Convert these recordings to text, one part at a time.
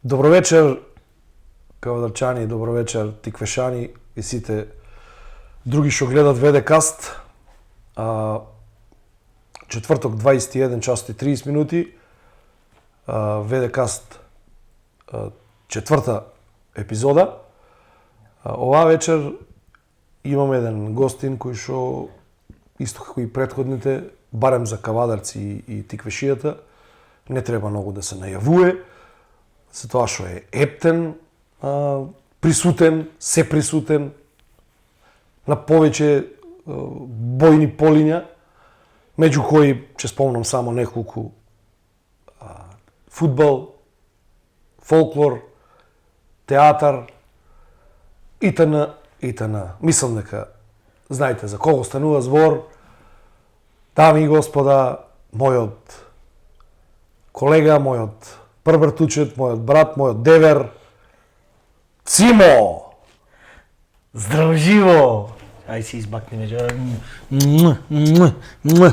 Добро вечер, кавадарчани, добро вечер, тиквешани и сите други што гледат ВД-каст. Четврток, 21 часот и 30 минути. ВД-каст, четврта епизода. Оваа вечер имаме еден гостин кој што исто како и претходните, барем за кавадарци и тиквешијата, не треба многу да се најавува, за тоа што е ептен, присутен, се присутен на повеќе бојни полиња, меѓу кои ќе спомнам само неколку: фудбал, фолклор, театар, итн. Мислам дека знаете за кого станува збор. Дами и господа, мојот колега, мојот првртучет, мојот брат, мојот девер, Цимо! Здраво живо! Ај се избакни меѓу.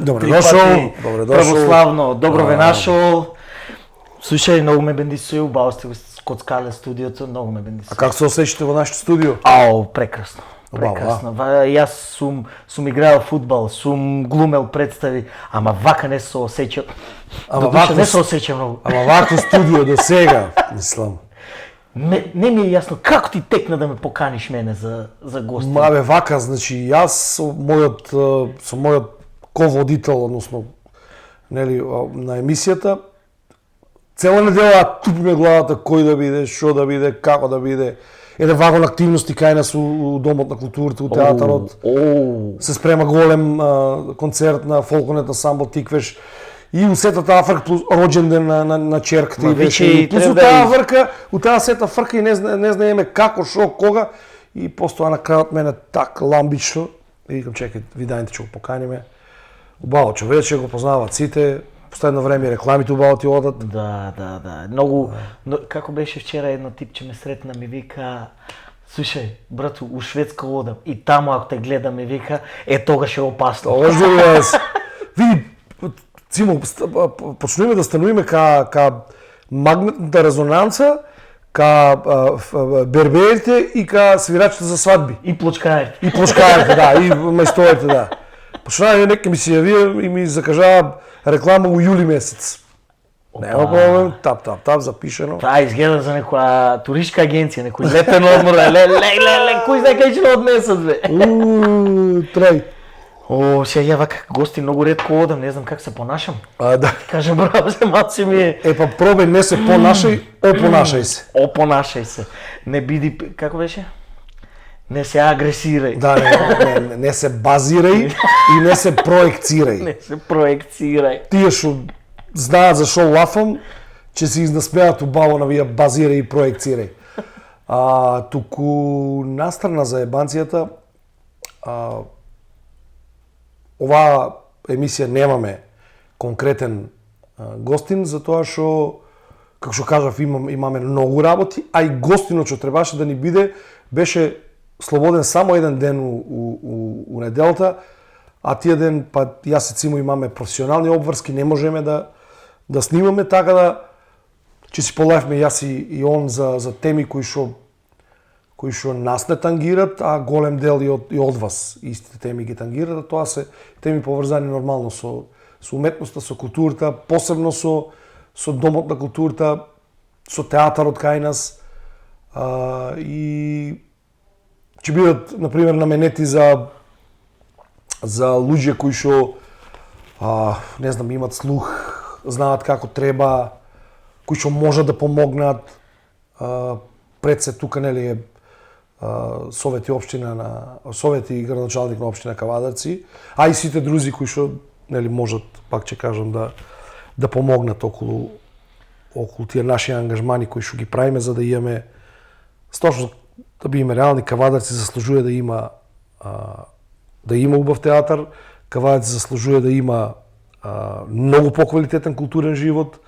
Добре дошол, добре дошол. Православно, добро ве нашол. Слушај, многу ме бендисуе, убаво сте го скоцкале студиото, многу ме бендисуе. А како се осеќате во нашето студио? Прекрасно. Прекрасно. Јас сум играл фудбал, сум глумел представи, ама вака не се осеќам. Не се осеќам многу. Ама вако студио до сега, мислам. Не ми е јасно како ти текна да ме поканиш мене за гости. Мабе вака, значи јас со мојот ководител, односно нели на емисијата, цела недела тупиме главата кој да биде, што да биде, како да биде. Еден вагон активности кај нас у Домот на културата, у театарот. Се спрема голем концерт на фолклорниот ансамбл Тиквеш. И у сета таа фрка плюс роđенден на черката. И плюс у таа фрка, у таа сета фрка и не знаеме како, шо, кога. И постоја на крајот мене так ламбично. И викам, чекај, ви дајте ќе го поканиме. Убаво човече, го познаваат сите. Последно време рекламите убаво ти одат. Да. Многу, како беше вчера едно типче ме сретна, ми вика: слушај, брато, у Шведска одам и таму ако те гледам, ми вика, тогаш е опасно. Види, Цимо, почнуваме да стануваме ка магнетната резонанца, ка берберите и ка свирачите за свадби. И плочкарите. И плочкарите, да, и мајстоите, да. Почнуваме нека ми се јавија и ми закажаа реклама у јули месец. Нема проблем, тап, запишено. Таа изгледа за некоја туристичка агенција, некој летен одмор, кој знае кај ќе однесат, бе. Трај. Сега ја вака гости многу ретко одам, не знам как се понашам. Да. Кажем, браво, маци ми е. Па пробај, не се понашај, опонашај се. Опонашај се. Не биди, како беше? Не се агресирај. Да, не се базирај и не се проекцирај. Не се проекцирај. Тие што знаат за шо лафам, ќе се изнасмеат убаво на вие базирај и проекцирај. Туку настрана за ебанцијата, оваа емисија немаме конкретен гостин, затоа што, како што кажав, имаме многу работи, а и гостинот што требаше да ни биде беше слободен само еден ден у неделата, а тие ден, па јас и Цимо имаме професионални обврски, не можеме да снимаме, така да ќе си полајавме јас и он за теми кои што нас не тангират, а голем дел и од вас истите теми ги тангират, а тоа се теми поврзани нормално со уметноста, со културата, посебно со Домот на културата, со театарот кај нас, и ќе бидат, например, наменети за луѓе кои што не знам, имат слух, знаат како треба, кои што можат да помогнат. Пред се тука нели е Совет и градоначалник на општина Кавадарци, а и сите друзи кои што нели можат, пак ќе кажам, да помогнат околу тие наши ангажмани кои што ги правиме за да имаме точно да биеме реални. Кавадарци заслужува да има убав театар, Кавадарци заслужува да има многу поквалитетен културен живот,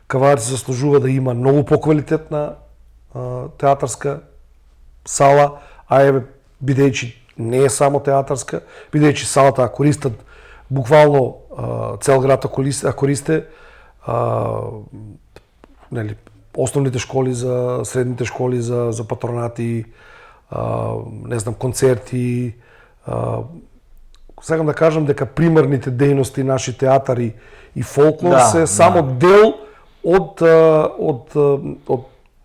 Кавадарци заслужува да има многу поквалитетна театарска сала, бидејќи не е само театарска, бидејќи салата користат буквално цел град користе, нели, основните школи, за средните школи, за патронати, не знам, концерти. Сакам да кажам дека примарните дејности, наши театари и фолклор се само дел од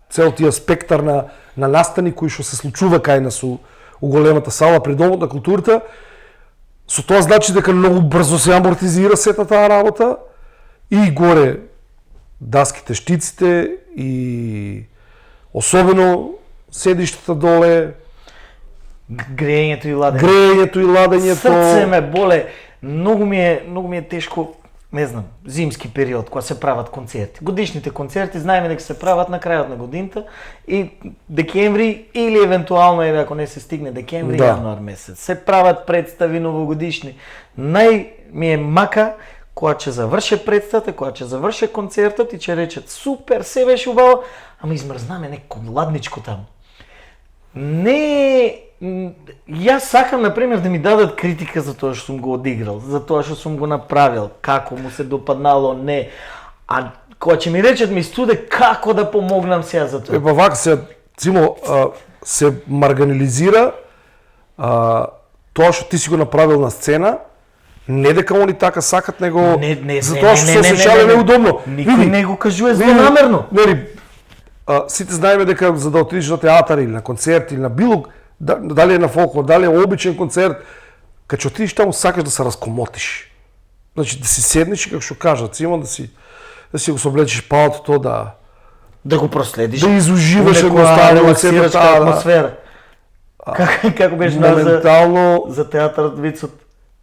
цел тие спектар на настани кои што се случува кај нас у големата сала при Домот на културата. Со тоа значи дека многу брзо се амортизира сета таа работа и горе даските, штиците и особено седиштата доле, грејењето и ладењето. Срце ме боле. Многу ми е тешко, не знам, зимски период кога се прават концерти. Годишните концерти знаеме дека се прават на крајот на годината и декември или евентуално ако не се стигне декември, јануар месец. Се прават представи новогодишни. Ми е мака кога ќе заврше представата, кога ќе заврше концертот и ќе речат супер, се беше убаво, ама измрзнаме некој ладничко таму. Јас сакам, например, да ми дадат критика за тоа што сум го одиграл, за тоа што сум го направил, како му се допаднало, не. А кога ќе ми речат ми студе, како да помогнам сега за тоа? Вака се, Цимо, се марганализира тоа што ти си го направил на сцена, не дека они така сакат, него затоа што се осеќаваме неудобно. Никој не го кажува злонамерно. Сите знаеме дека за да отидеш на театар или на концерт или на било, дали е на фолклор, дали е обичен концерт, кога ќе отидеш таму сакаш да се раскомотиш. Значи да си седнеш и како што кажат, Цимо, да си го соблечеш палатото, да го проследиш, да изуживаш релаксирачка атмосфера. Како беше за театарот вицот,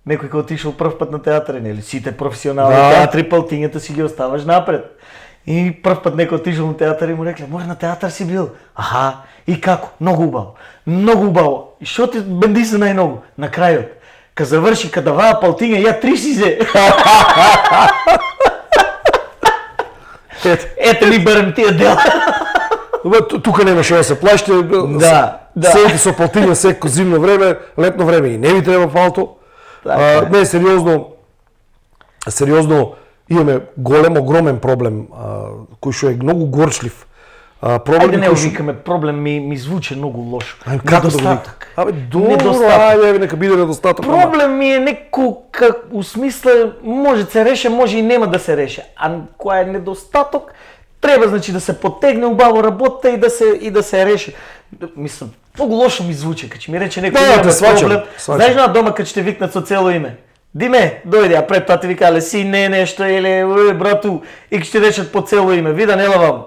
некој кој отишол прв пат на театар, нели? Сите професионални театри, палтињата си ги оставаш напред. И прв пат некој отишол на театар и му рекле, може на театар си бил? Аха, и како? Многу убаво. Многу убаво. И шо ти бенди се најногу? На крајот. Ка заврши, ка даваа палтиња, ја 3 си зе. Ете ми барем тие дела. Тука немаше да се плашите. Седите со палтиња секој зимно време, летно време и не ви треба палто. Не, сериозно имаме огромен проблем, кој што е многу горчлив. Ајде не викаме проблем, ми звучи многу лошо. Недостаток. Добро, нека биде недостаток. Проблем ми е некој у смисла може се реше, може и нема да се реше. А кој е недостаток, треба значи да се потегне убаво работа и да се реше. Мислам, многу лошо ми звучи, кога ми рече некој проблем. Знаеш на дома кога ќе те викнат со цело име? Диме, дојди, а пред тоа ти викале си не нешто или брату и ќе ти речат по цело име. Вида не лавам.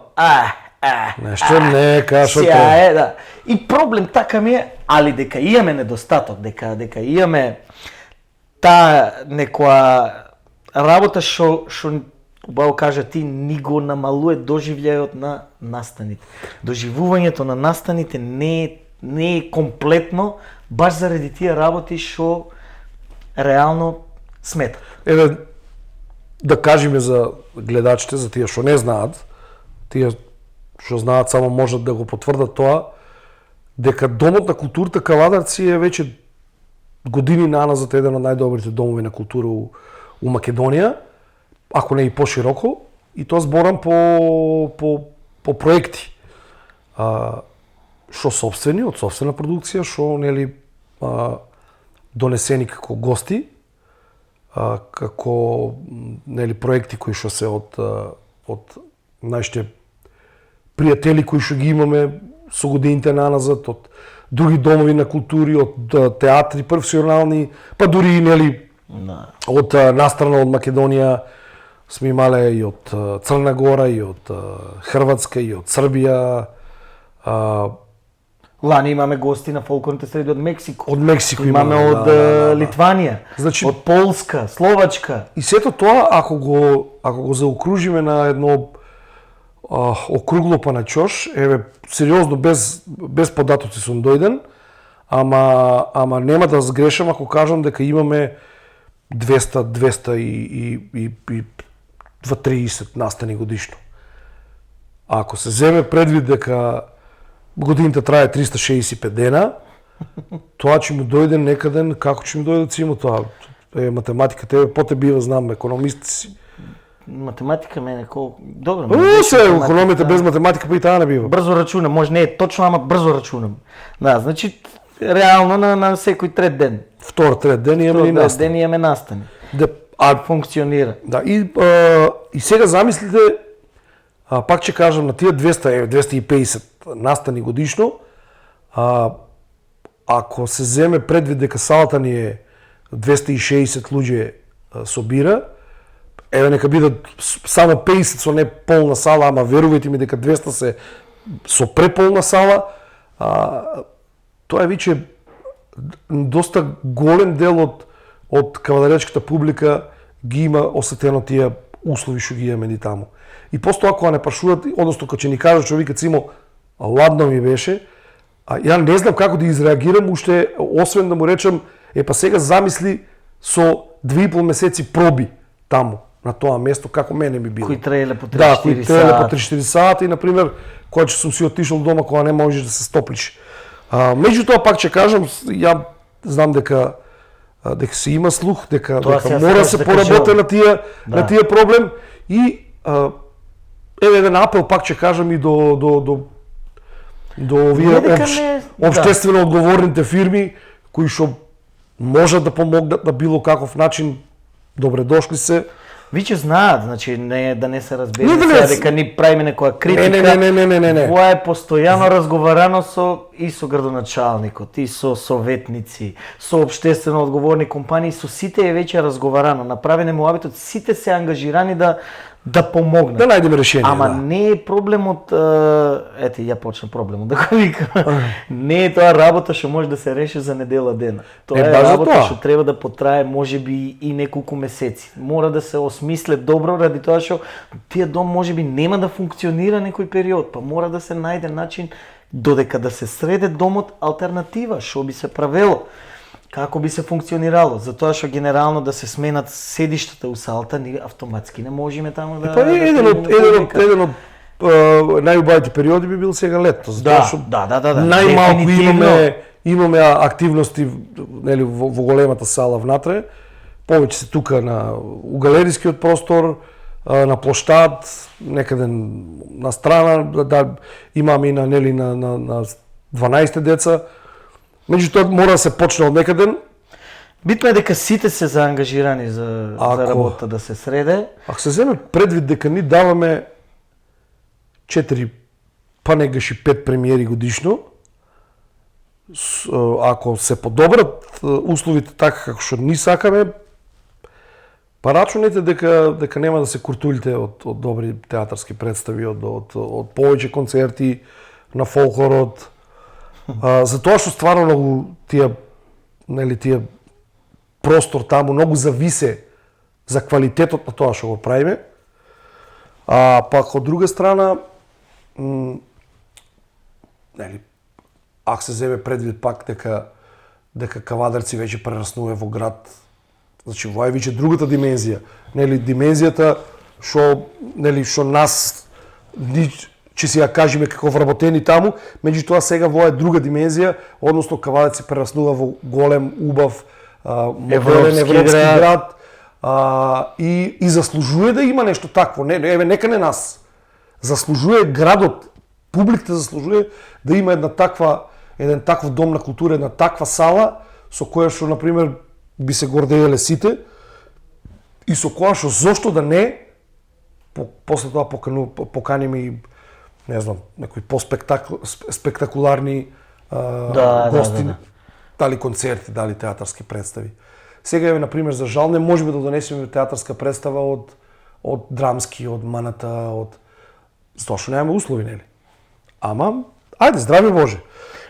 Нешто не кажа тоа. Да. И проблем така ми е, али дека имаме недостаток, дека имаме таа некоја работа што убаво кажа ти ни го намалува доживљајот на настаните. Доживувањето на настаните не е комплетно баш заради тие работи што реално смета. Еве да кажеме за гледачите, за тие што не знаат, тие што знаат само можат да го потврдат тоа, дека Домот на културата Каладарци е веќе години наназад еден од најдобрите домови на култура у Македонија, ако не и пошироко, и тоа зборам по проекти. Што собствени, од собствена продукција, што нели донесени како гости, како нели проекти кои што се од нашите пријатели кои што ги имаме со годините наназад, од други домови на култури, од театри професионални, па дури нели од настрана од Македонија сме имале и од Црна Гора, и од Хрватска, и од Србија. Лани имаме гости на фолклорните среди од Мексико. Од Мексико имаме од Литванија, од Полска, Словачка. И сето тоа ако го заокружиме на едно округло па на чош, еве сериозно без податоци сум дојден, ама нема да сгрешам ако кажам дека имаме 230 настани годишно. А ако се земе предвид дека годините трае 365 дена, тоа ќе му дојде некаден, како ќе му дојде Цимо тоа? Математиката, потебива знам, економисти си. математика мене колку добро. Се економията без математика па и таа не бива. Брзо рачунам, може не е точно, ама брзо рачунам. Да, значи реално на секој трет ден. Втор, трет ден имаме и настани. Ден имаме настани. Функционира. Да, и сега замислите, пак ќе кажам, на тие 250 настани годишно, ако се земе предвид дека салата ни е 260 луѓе собира, еве нека бидат само 50 со не полна сала, ама верувајте ми дека 200 се со преполна сала, тоа е виќе доста голем дел од кавадаречката публика ги има осетено тие услови што ги имаме ни таму. И постоја кога не прашуваат, односно кога ќе ни кажат човекот Цимо, ладно ми беше, ја не знам како да изреагирам уште, освен да му речам, па сега замисли со 2,5 месеци проби таму, на тоа место, како мене ми било. Кои траеле по 3-4 сати. Да, кои траеле по 3-4 сати, и, например, кога ќе сум си отишол дома, кога не можеш да се стоплиш. Меѓутоа, пак ќе кажам, ја знам дека се има слух, дека мора да се поработи на тие проблем и еве еден апел пак ќе кажам и до овие општествено одговорните фирми кои што можат да помогнат на било каков начин, добре дошли се. Виќе знаат, значи да не се разбере сега дека ни правиме некоја критика. Не. Тоа е постојано разговарано и со градоначалникот, и со советници, со општествено одговорни компании, со сите е веќе разговарано. Направене му обитот, сите се ангажирани да помогнат. Да најдеме решение. Ама не е проблемот, ете, ја почна проблемот, да го викам. Не е тоа работа што може да се реши за недела дена. Тоа е работа што треба да потрае можеби и неколку месеци. Мора да се осмисле добро, ради тоа што тие дом можеби нема да функционира некој период, па мора да се најде начин додека да се среде домот алтернатива, што би се правело. Како би се функционирало? Затоа што генерално да се сменат седиштата у салата, ние автоматски не можеме таму да... Еден од најубавите периоди би бил сега лето, затоа што најмалку имаме активности нели во големата сала внатре, повеќе се тука у галерискиот простор, на плоштад, некаде на страна, имаме и на 12 деца. Меѓутоа мора да се почне од некаден. Битно е дека сите се заангажирани за работа да се среде. Ако се земе предвид дека ни даваме 4, па негаш и 5 премиери годишно, ако се подобрат условите така како што ни сакаме, па рачунете дека нема да се куртулите од добри театарски представи, од повеќе концерти на фолклорот. Затоа што стварно многу тие простор таму многу зависе за квалитетот на тоа што го правиме. Пак од друга страна, ако се земе предвид пак дека Кавадарци веќе прераснува во град, значи во е веќе другата димензија, димензијата што нас ќе си ја кажеме како вработени таму, меѓутоа сега во е друга димензија, односно Кавадарци прераснува во голем, убав, модерен европски град и заслужува да има нешто такво. Еве нека не нас. Заслужува градот, публиката заслужува да има еден таков дом на култура, една таква сала со која што на пример би се гордееле сите и со која што зошто да не после тоа поканиме и не знам, некои по-спектакуларни гости, дали концерти, дали театарски представи. Сега еве, например, за жал не можеме да донесеме театарска представа од драмски, од маната, затоа што немаме услови, нели? Ама, ајде, здравје Боже.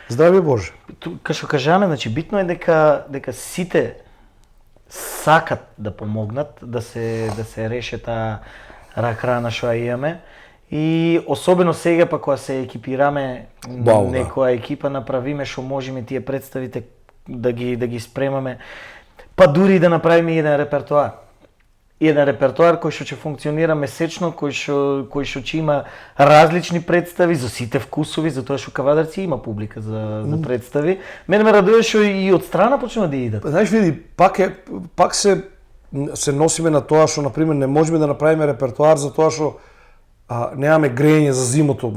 Здравје Боже. Кај што кажаме, значи битно е дека сите сакат да помогнат, да се реше таа рак-рана што ја имаме. И особено сега па кога се екипираме, некоја екипа направиме што можеме тие представите да ги спремаме, па дури да направиме еден репертоар. Еден репертоар кој што ќе функционира месечно, кој што ќе има различни представи за сите вкусови, затоа што Кавадарци има публика за представи. Мене ме радува што и од страна почнува да идат. Знаеш, види, пак се се носиме на тоа што, например, не можеме да направиме репертоар за тоа што немаме грејење за зимото,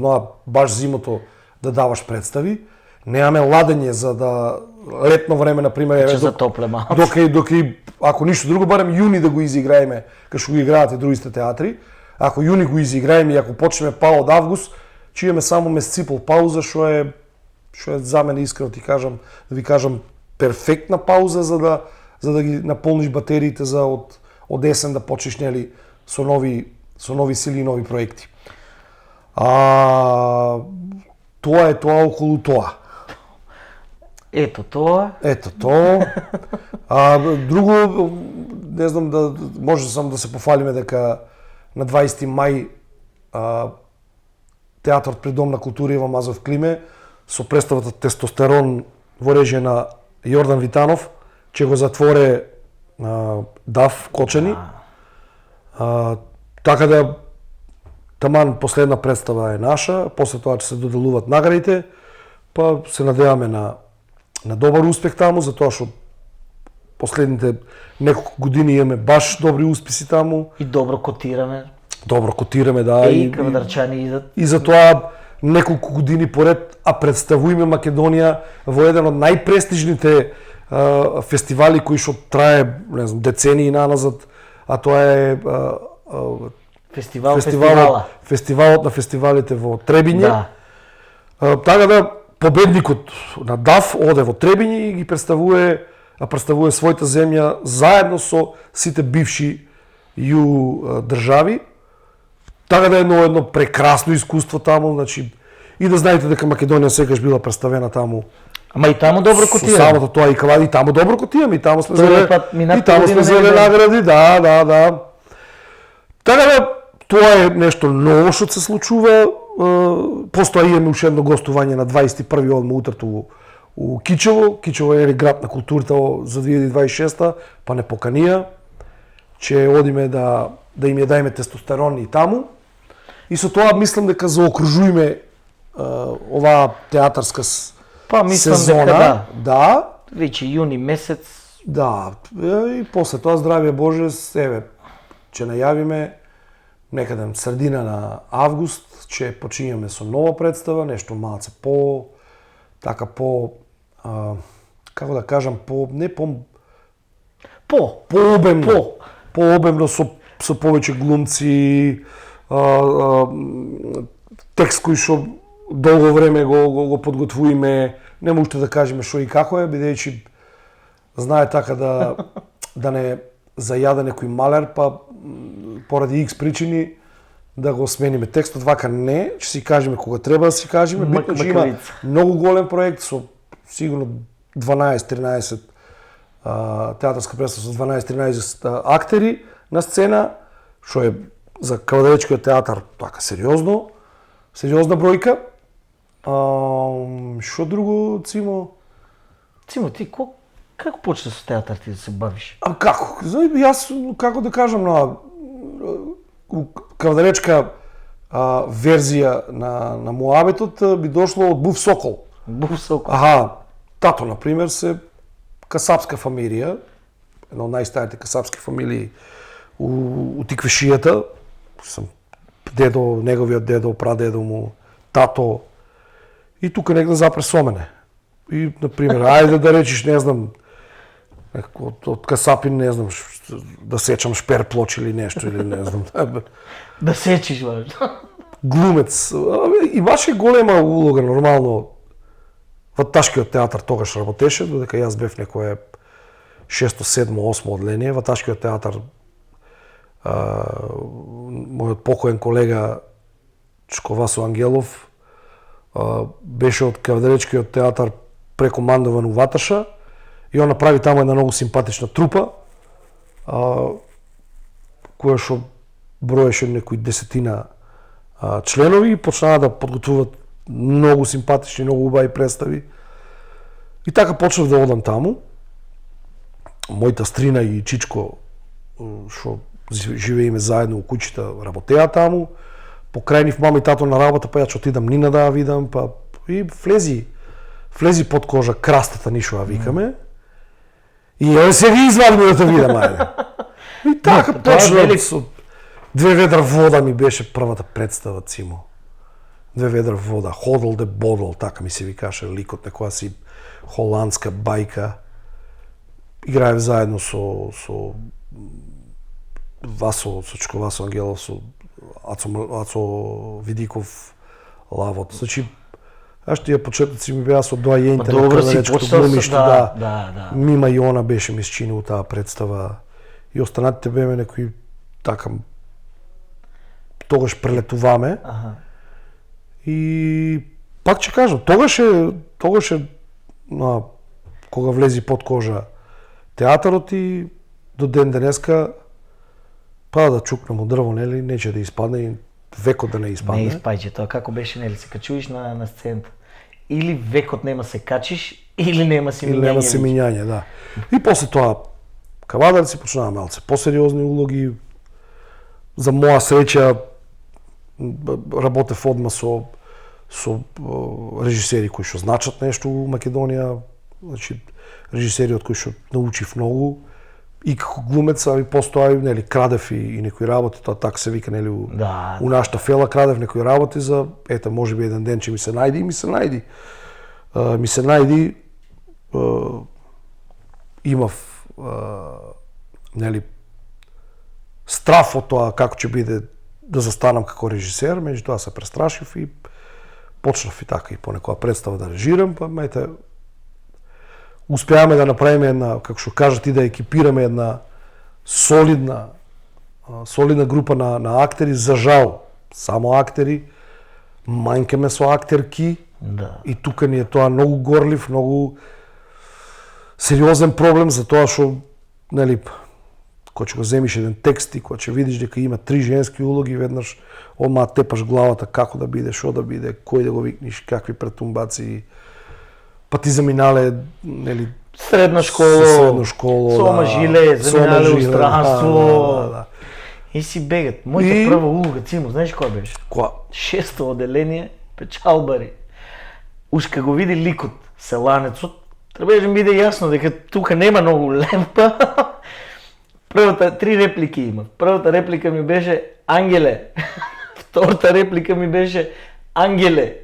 баш зимото да даваш представи, немаме ладење за да летно време, например, Че затопле малку. Доки ако ништо друго, барем јуни да го изиграеме, кај што го играат и другите театри. Ако јуни го изиграеме и ако почнеме па од август, ќе имаме само месец и пол пауза, што е за мене, искрено ти кажам, да ви кажам, перфектна пауза за да ги наполниш батериите за од есен да почнеш, нели, со нови сили и нови проекти. Тоа е тоа околу тоа. Ето тоа. Друго, не знам, може само да се пофалиме дека на 20 мај Театарот при Дом на култура Ива Мазов Климе со представата Тестостерон во режија на Јордан Витанов ќе го затворе Дав Кочани. Така да таман последна представа е наша, после тоа ќе се доделуваат наградите, па се надеваме на добар успех таму, затоа што последните неколку години имаме баш добри успеси таму. И добро котираме. Да. И кавадарчани идат. И затоа неколку години поред, представуваме Македонија во еден од најпрестижните фестивали кои што трае, не знам, децении наназад, а тоа е фестивалот на фестивалите во Требиње. Да. Така да победникот на ДАФ оде во Требиње и ги представува својата земја заедно со сите бивши ју држави. Така да е едно прекрасно искуство таму, значи, и да знаете дека Македонија секогаш била представена таму. Ама и таму добро котираме. Со самото тоа и таму добро котираме, и таму сме зеле награди, да. Така да тоа е нешто ново што се случува. Постоја имаме уште едно гостување на 21 одма утрето у Кичево. Кичево е град на културата за 2026, па не поканија. Че одиме да им ја дајме тестостерон и таму. И со тоа мислам дека заокружуиме оваа театарска сезона. Да. Веќе јуни месец. Да. И после тоа, здравје Боже, ќе најавиме некаде средина на август, ќе почињаме со нова представа, нешто малце како да кажам, пообемно со повеќе глумци, текст кој што долго време го подготвуиме, нема уште да кажеме што и како е, бидејќи знае така да не зајаде некој малер, па поради X причини да го смениме текстот, вака не, ќе си кажеме кога треба да си кажеме, битно че има многу голем проект со сигурно 12-13 театарска представа со 12-13 актери на сцена, што е за Кавадаречкиот театар така сериозна бројка. Што друго, Цимо? Цимо, ти како почна со театар ти да се бавиш? Како? Јас, како да кажам, Кавадаречка верзија на муабетот би дошло од Був Сокол. Тато, например, се касапска фамилија, една од најстарите касапски фамилии у Тиквешијата. Сам неговиот дедо, прадедо му, тато, и тука негде запре со мене. И, например, ајде да речиш, не знам, од касапин, не знам, да сечам шперплоч или нешто, или не знам. Да сечиш, важно. Глумец. Имаше голема улога, нормално. Ваташкиот театар тогаш работеше, додека јас бев некое 6, 7, 8 одление. Ваташкиот театар, мојот покоен колега Чко Васо Ангелов беше од Кавадаречкиот театар прекомандован у Ваташа и он направи таму една многу симпатична трупа, која што броеше некои 10 членови и почнаа да подготвуваат многу симпатични, многу убави представи. И така почнав да одам таму. Мојата стрина и Чичко, што живееме заедно у куќата, работеа таму. Покрај нив мама и тато на работа, па ја ќе отидам Нина да ја видам, па и влези под кожа крастата нишо ја викаме. И ја се ги извадиме да те видам, ајде. И така тоа е почна велик- со Две ведра вода ми беше првата представа, Цимо. Две ведра вода, Ходл де Бодл, така ми се викаше ликот, некоја си холандска бајка. Играев заедно со Васо, со Чко Васо Ангелов, со Ацо Видиков, Лавот. Значи, тие почетоци ми беа со доајените на Добро си крвенечкото почнал глумиште, да. Мима Јона беше ми счинил таа представа. И останатите беме некои така тогаш прелетуваме. Аха. И пак ќе кажам, тогаш е кога влези под кожа театарот и до ден денеска да чукнемо дрво, нели, нече да испадне и векот да не испадне. Не испаѓа тоа, како беше, нели, се качуваш на сцената. Или векот нема се качиш, или нема се Или мињање. нема се мињање, да. И после тоа кавадарци почнаа малце посериозни улоги. За моја среќа работев одма со режисери кои што значат нешто у Македонија, значи режисери од кои што научив многу и како глумец, и постоја нели крадев и некои работи, тоа така се вика нели у нашата фела, крадев некои работи за можеби еден ден ќе ми се најди и ми се најди. Имав нели страф од тоа како ќе биде да застанам како режисер, меѓутоа се престрашив и почнав и така и по некоја представа да режирам, па успеаме да направиме една, како што кажат и да екипираме една солидна група на актери, за жал, само актери, мањкаме со актерки. Да. И тука ни е тоа многу горлив, многу сериозен проблем за тоа што нели кога ќе го земиш еден текст и кога ќе видиш дека има 3 женски улоги, веднаш одма тепаш главата како да биде, што да биде, кој да го викниш, какви претумбаци. Па ти заминале нели средна школа, со мажиле, заминале устранство. Да. И си бегат. Мојата прва улога, Цимо, знаеш која беше? Која? 6-то оделение, Печалбари. Уж кога го види ликот, селанецот, требаше да ми биде јасно дека тука нема многу лемпа. Првата 3 реплики има. Првата реплика ми беше Ангеле. Втората реплика ми беше Ангеле.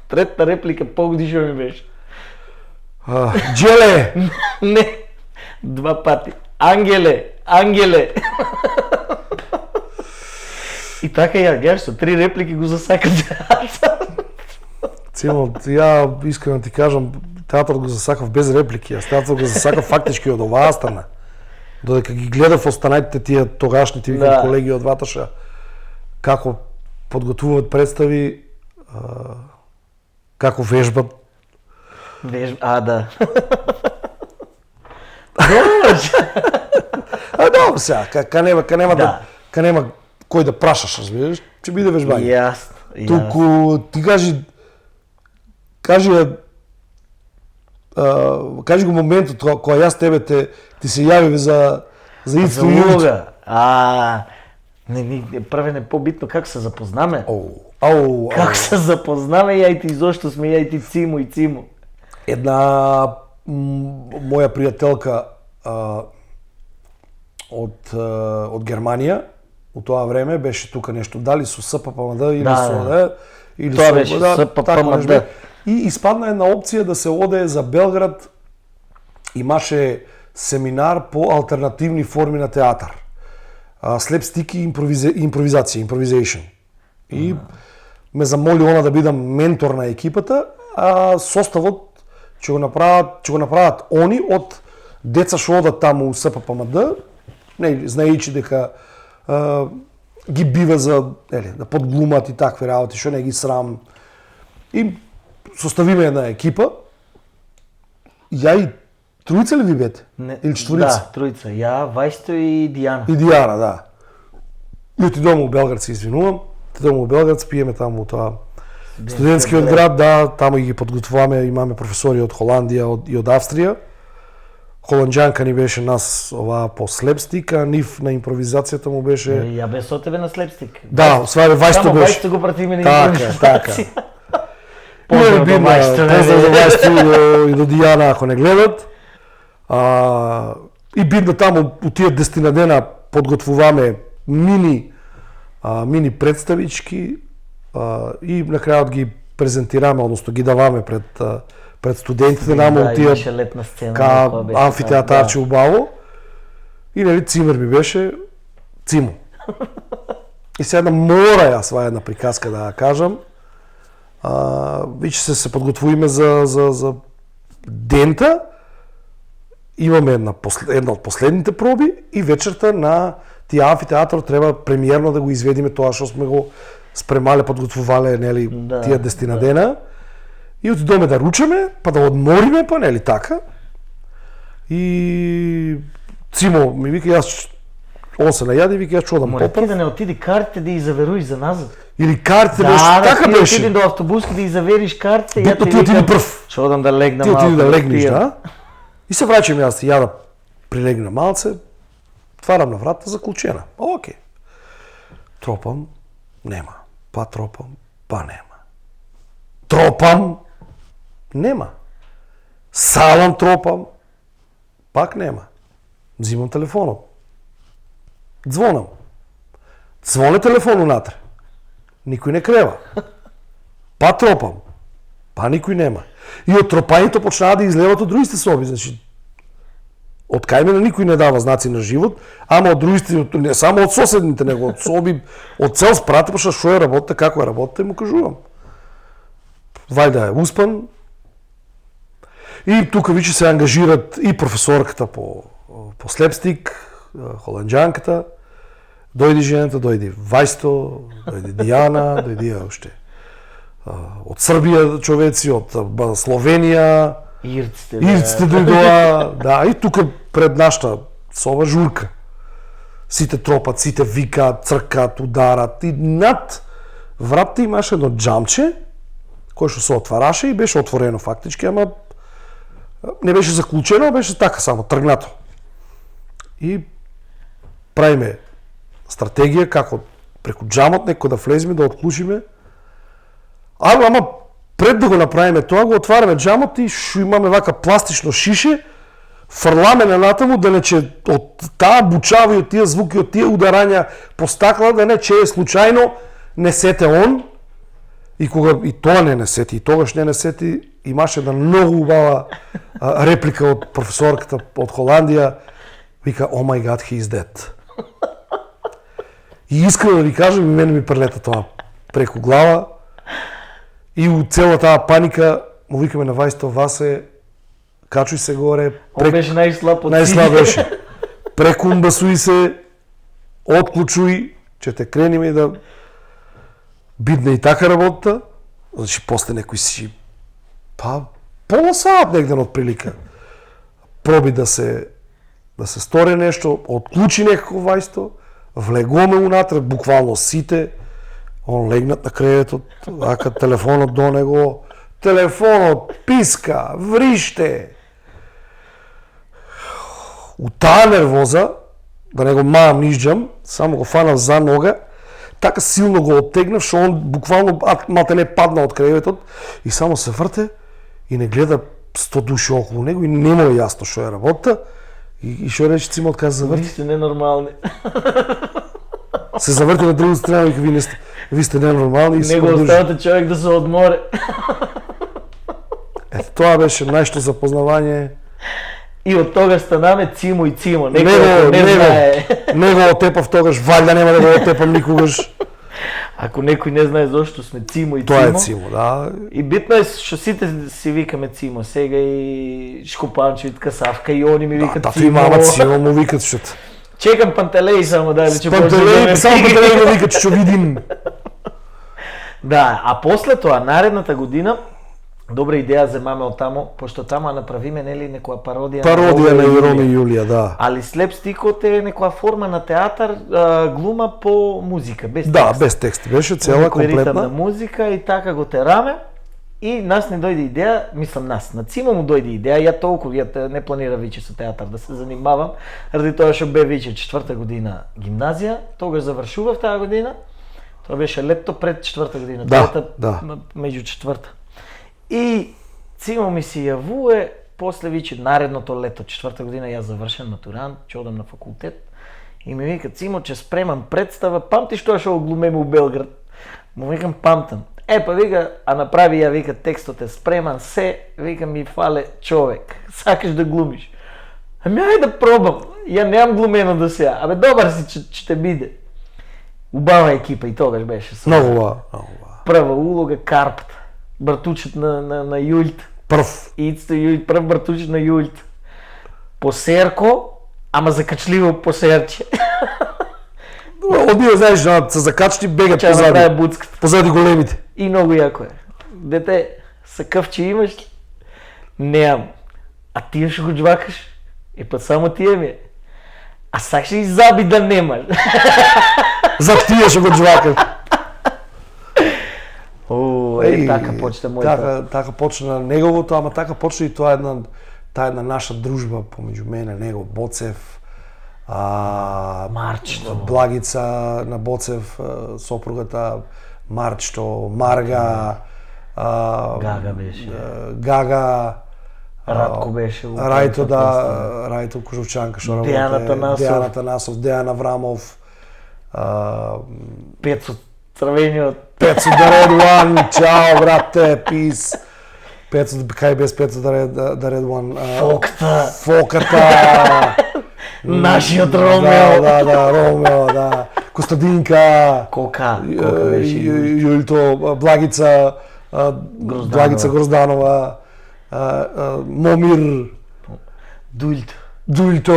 Третата реплика погоди што ми беше. Джеле! Не, 2 пати. Ангеле, Ангеле. И така ја гледаш со 3 реплики го засака театар. Цимо, ја искрено ти кажам, театарот го засакав без реплики, а театарот го засакав фактички од оваа страна. Додека ги гледав останатите тие тогашните колеги од Ваташа, како подготвуваат представи, како вежбат. Да. Добро сега, ка нема кој да прашаш, разбираш, ќе биде вежбање. Јасно. Туку ти кажи го моментот кога јас тебе ти се јавив за за улога. Првен е побитно како се запознаме. Како се запознаме ја и ти, зошто сме ја и ти Цимо и Цимо. Една моја пријателка од Германија, у тоа време беше тука нешто, дали со СППМД или со или тоа беше СППМД. И испадна една опција да се оде за Белград, имаше семинар по алтернативни форми на театар. Слепстик и импровизација, improvisation. И ме замоли она да бидам ментор на екипата, а составот ќе го направат они од деца што одат таму у СППМД, знаејќи дека ги бива за да подглумат и такви работи, што не ги срам. И составиме една екипа. Ја и тројца ли ви бете? Или четворица? Да, тројца. Ја, Вајсто и Дијана. И Дијана, да. И отидоме у Белград, се извинувам. Отидоме у Белград, спиеме таму тоа студентскиот град, да, таму ги подготвуваме, имаме професори од Холандија и од Австрија. Холанџанка ни беше нас оваа по слепстик, а нив на импровизацијата му беше... Ја бе со тебе на слепстик. Да, свајде Вајсто беше. Вајсто го пратиме на импровизација. Така. Поздрав до Вајсто и до Дијана ако не гледат. И бидно таму у тие 10 дена подготвуваме мини представички и на крајот ги презентираме, односно ги даваме пред студентите намо од тие летна сцена ка амфитеатарче убаво. И нели цимер ми беше Цимо. И сега мора јас една приказка да ја кажам. Веќе се подготвуваме за дента. Имаме една од последните проби и вечерта на тие амфитеатар треба премиерно да го изведиме тоа што сме го спремале, подготвувале нели тие 10 дена. И отидоме да ручаме, па да одмориме, па нели така. И Цимо ми вика, он се најади, вика, јас чудам попав. Ти да не отиди картите да ги заверуиш за назад. Или картите беше, така ти беше. отиди до автобуски да ги завериш картите, Битно ти отиди прв. Чудам да легна Ти малку. отиди да легнеш, да. И се враќам јас, ја да прилегна малце, отварам на вратата заклучена. Океј. Тропам, нема. Па тропам, па нема. Тропам, нема. Салам тропам, пак нема. Взимам телефонот. Звонам. Звоне телефон унатре. Никој не крева. Па тропам. Па никој нема. И од тропањето почнаа да излеват од другите соби, значи од кај мене никој не дава знаци на живот, ама од другите, не само од соседните, него од соби, од цел спрат, пошто што е работа, како е работа, му кажувам. Вајда е успан. И тука више се ангажират и професорката по слепстик, холанџанката, дојди жената, дојди Вајсто, дојди Дијана, дојди уште од Србија човеци, од Словенија, Ирците дојдоа, да, и тука пред нашата соба журка. Сите тропат, сите викаат, цркат, ударат и над вратта имаше едно џамче кој што се отвараше и беше отворено фактички, ама не беше заклучено, беше така само тргнато. И правиме стратегија како преку џамот некој да влеземе, да отклучиме. Ама пред да го направиме тоа, го отвараме џамот и шо имаме вака пластично шише, фрламе на натаму да не че од таа бучава и од тие звуки, од тие ударања по стакла, да не че е случајно не сете он. И кога и тоа не сети, и тогаш не сети, имаше една многу убава реплика од професорката од Холандија, вика, oh my god, he is dead. И искрено да ви кажам, и мене ми прелета тоа преку глава. И у цела таа паника му викаме на Вајсто, Васе, качуј се горе. Он беше најслаб од Најслаб беше. Прекумбасуј се, отклучуј, че те крениме и да бидне и така работа. Значи, после некој си, пола саат негден од прилика. Проби да се стори нешто, отклучи некако Вајсто, влегоме унатре, буквално сите, он легнат на креветот, ака телефонот до него, телефонот писка, вриште. У таа нервоза, да не го маам нишџам, само го фанав за нога, така силно го оттегнав, што он буквално малте не падна од креветот и само се врте и не гледа 100 души околу него и нема јасно што е работа. И што рече Цимо, кај се заврти? Ви сте ненормални. Се заврти на друга страна и ви сте ненормални и се Него продолжи. оставате човек да се одморе. Ето, тоа беше најшто запознавање. И од тога станаме Цимо и Цимо. Него отепав тогаш, валјда нема да го отепам никогаш. Ако некој не знае зошто сме Цимо и Тоа Цимо. е Цимо, да. И битно е што сите си викаме Цимо. Сега и Шкопанчевит Касавка и они ми викат Тато Цимо. и мама Цимо му викат што. Чекам Пантелеј само да че Само Пантелеј му викат што видим. Да, а после тоа наредната година добра идеја земаме од тамо, пошто тамо направиме нели некоја пародија На Роме и Јулија, да. Али слепстикот е некоја форма на театар, глума по музика, без текст. Да, без текст беше цела Некој ритам на комплетна. музика и така го тераме. И нас не дојде идеја, мислам нас, на Цимо му дојде идеја, ја толку не планира виќе со театар да се занимавам, ради тоа што бе виќе 4-та година гимназија, тогаш завршував таа година. Тоа беше летто пред 4-та година, Да. меѓу 4-та. И Цимо ми се јавуе после виќе наредното лето, 4-та година, јас завршен матурант, ќе одам на факултет И ми вика, Цимо, че спремам представа, памтиш тоа што го глумеме у Белград? Му викам, памтам. Па вика, а направи ја, вика, текстот е спреман, вика, ми фале човек. Сакаш да глумиш? Ајде да пробам. Ја немам глумено до сега. Добар си, че те биде. Убава екипа и тогаш беше. Многу убава. Прва улога Карпата. Братучет на Јулт. Прв. Ицто Јулт, прв братучет на Јулт. Посерко, ама закачливо посерче. Одбија, знаеш, се закачни, бегат позади. Позади големите. И многу јако е. Дете, сакавче имаш? Неам. А тие што го джвакаш? Па само тие ми е. А сакаш и заби да немаш. За тие што го джвакаш. Така почна мојата. Така почна неговото, ама така почна и тоа една наша дружба помеѓу мене, него, Боцев, Марчто, Благица на Боцев, сопругата, Марчто, Марга, Гага беше. Гага, Радко беше. Рајто Кожовчанка што работи. Дејан Танасов, Дејан Аврамов, Пецо Црвениот. Пецо да Red One, чао брате, пис. Пецо, кај без Пецо да Red One. Фоката. Нашиот Ромео. Да, Ромео, да. Костадинка. Кока беше. Јулто, Благица Грозданова. Момир. Дујлто,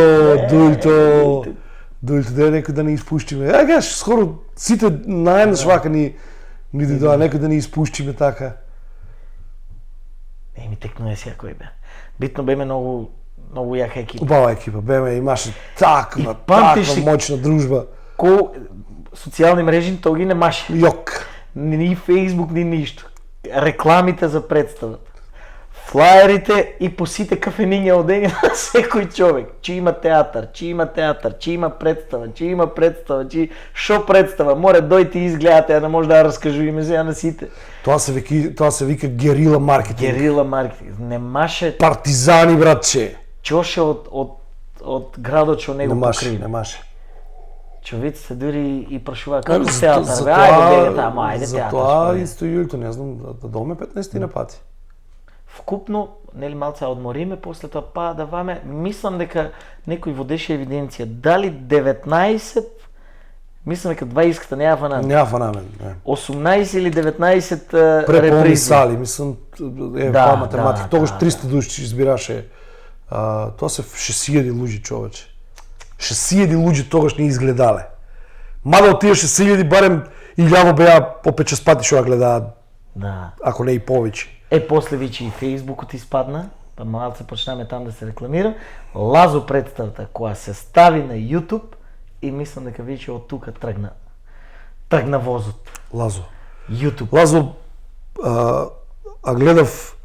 да некој да не испуштиме. Гаш, скоро сите наеднаш вака ни доа, некој да не испуштиме така. Текно е сега кој бе. Битно беме многу јака екипа. Убава екипа, беме, имаше таква моćна дружба. Социјални мрежи тоа ги немаше. Јок. Ни Facebook, ни ништо. Рекламите за представата. Флаерите и по сите кафениња одени на секој човек. Чи има театар, чи има представа, шо представа, море дојте и изгледате, а не може да раскажуваме сега на сите. Тоа се вика герила маркетинг. Герила маркетинг. Немаше партизани, братче. Чоше од градот што него покрива. Немаше. Човеците дури и прашуваа како театар, ајде театар. Затоа исто Јулто, не знам, да доме 15 на пати. Вкупно, нели малце одмориме, после тоа па да ваме, мислам дека некој водеше евиденција, дали 19, мислам дека 20-ката не ја фанамен. Не ја фанамен, не. 18 или 19 преполни сали, мислам, па математика, тогаш 300 души избираше. Тоа се 6000 луѓе, човече. 6000 луѓе тогаш не изгледале. Мада од тие 6000 барем 1000 беа по 5-6 пати што ја гледаат. Да. Ако не и повеќе. После вече и Фейсбукот испадна, па малце почнаме там да се рекламира. Лазо представата која се стави на YouTube и мислам дека вече од тука тргна возот. Лазо. YouTube. Лазо, гледав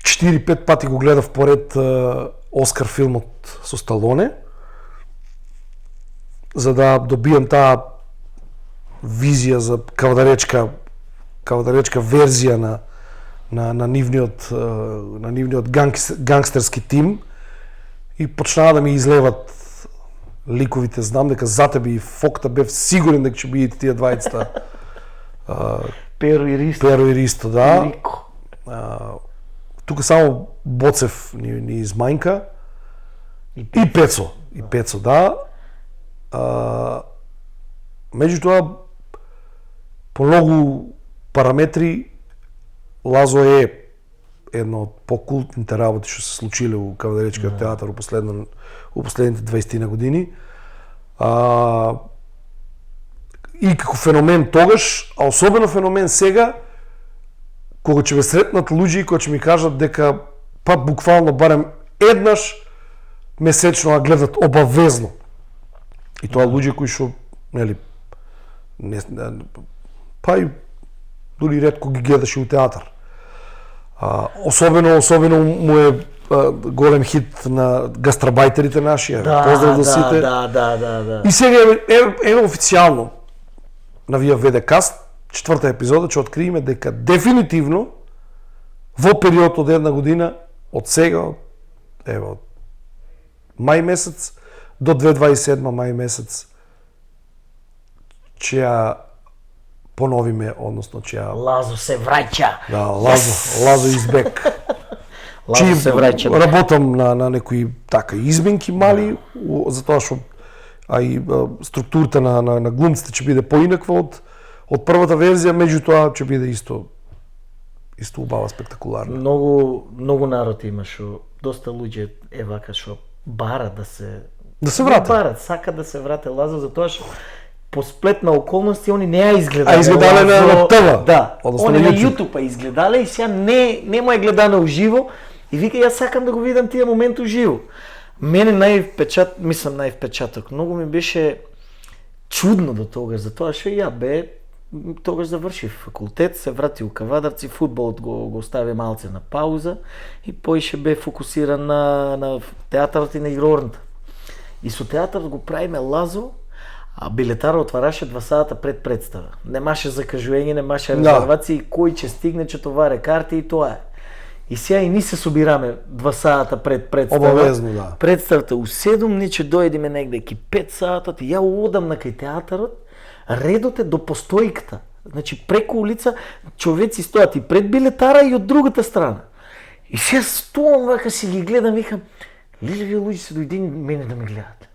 4-5 пати го гледав поред Оскар филмот со Сталоне, за да добијам таа визија за кавадаречка верзија на нивниот гангстерски тим и почнаа да ми излеват ликовите. Знам дека за тебе и Фокта бев сигурен дека ќе бидете тие двајцата. Перо и Ристо, да. Тука само Боцев ни измајнка и Пецо, да. Меѓутоа, по многу параметри, Лазо е една од покултните работи што се случиле у Кавадаречкиот театар у последните 20 години. И како феномен тогаш, а особено феномен сега, кога ќе ме сретнат луѓе кои ќе ми кажат дека па буквално барем еднаш месечно а гледат обавезно. И тоа луѓе кои што нели па и дури ретко ги гледаш и у театар. Особено му е голем хит на гастарбајтерите наши. Поздрав до сите. Да. И сега е официјално на Вија ВД Каст, 4-та епизода, ќе откриеме дека дефинитивно во период од една година, од сега, од мај месец, до 2027 мај месец ќе ја поновиме, односно ќе ја Лазо се враќа. да, Лазо избек. Лазо се враќа. Работам на некои така изменки мали, затоа што структурата на глумците ќе биде поинаква од првата верзија, меѓутоа ќе биде исто убава, спектакуларна. Многу народ има што доста луѓе вака што барат да се врате. Барат, сака да се врате Лазо затоа што по сплет на околности они не ја изгледале. А изгледале на ТВ. Да. Они на YouTube. YouTube изгледале и сега не му е гледано уживо и вика јас сакам да го видам тие момент уживо. Мене највпечаток, многу ми беше чудно до тогаш, затоа што ја тогаш завршив факултет, се врати у Кавадарци, фудбалот го остави малце на пауза и поише бе фокусиран на театарот и на игрорната. И со театарот го правиме Лазо, а билетара отвараше 2 сата пред представа. Немаше закажување, немаше резервации, кој ќе стигне, ќе товаре карти и тоа е. И сега и ни се собираме 2 сата пред представа. Обавезно, да. Представата у 7, ни ќе дојдеме негде ки 5 сата, и ја одам на кај театарот, редот е до постојката. Значи преку улица човеци стоат и пред билетара и од другата страна. И сега стоам вака си ги гледам, викам, леле вие луѓе се дојдени мене да ме гледат.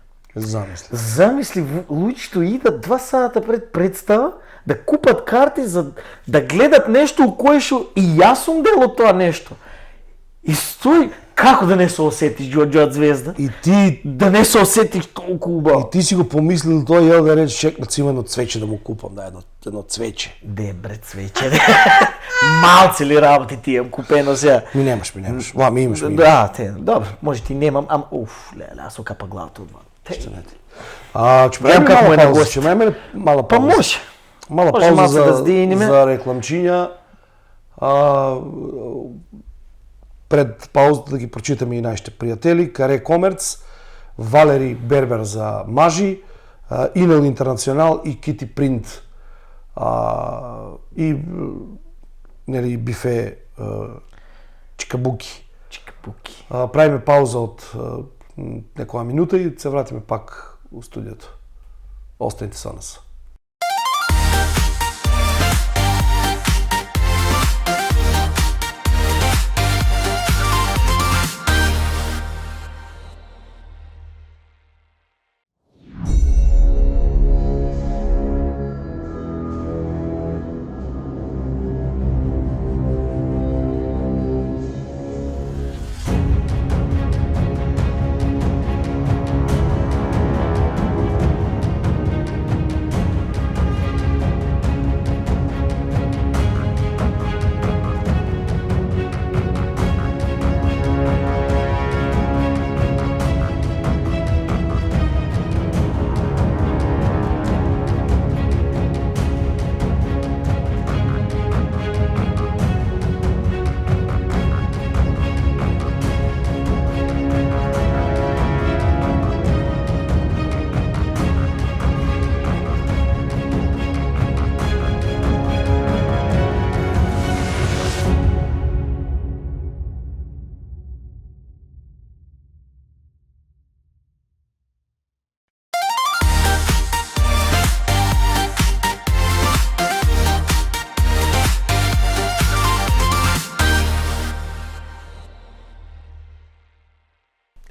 Замисли, луѓето идат 2 сата пред представа да купат карти за да гледат нешто у кое што и јас сум дел од тоа нешто. И стои, како да не се осетиш Ѓорѓо Звезда? И ти да не се осетиш толку убаво. И ти си го помислил тоа и да речеш чекнат си едно цвеќе да му купам, да едно цвеќе. Де бре цвеќе. Малце ли работи ти имам купено сега? Ми немаш. Ми имаш. Да, добро, може ти немам, ама леле, аз окапа главата од вака. Ќе правиме мала пауза. Па може. Мала пауза за рекламчиња. Пред паузата да ги прочитаме и нашите пријатели. Каре Комерц, Валери Бербер за мажи, Инел Интернационал и Кити Принт. И нели бифе Чикабуки. Правиме пауза од некоја минута и се вратиме пак у студиото. Останете со нас.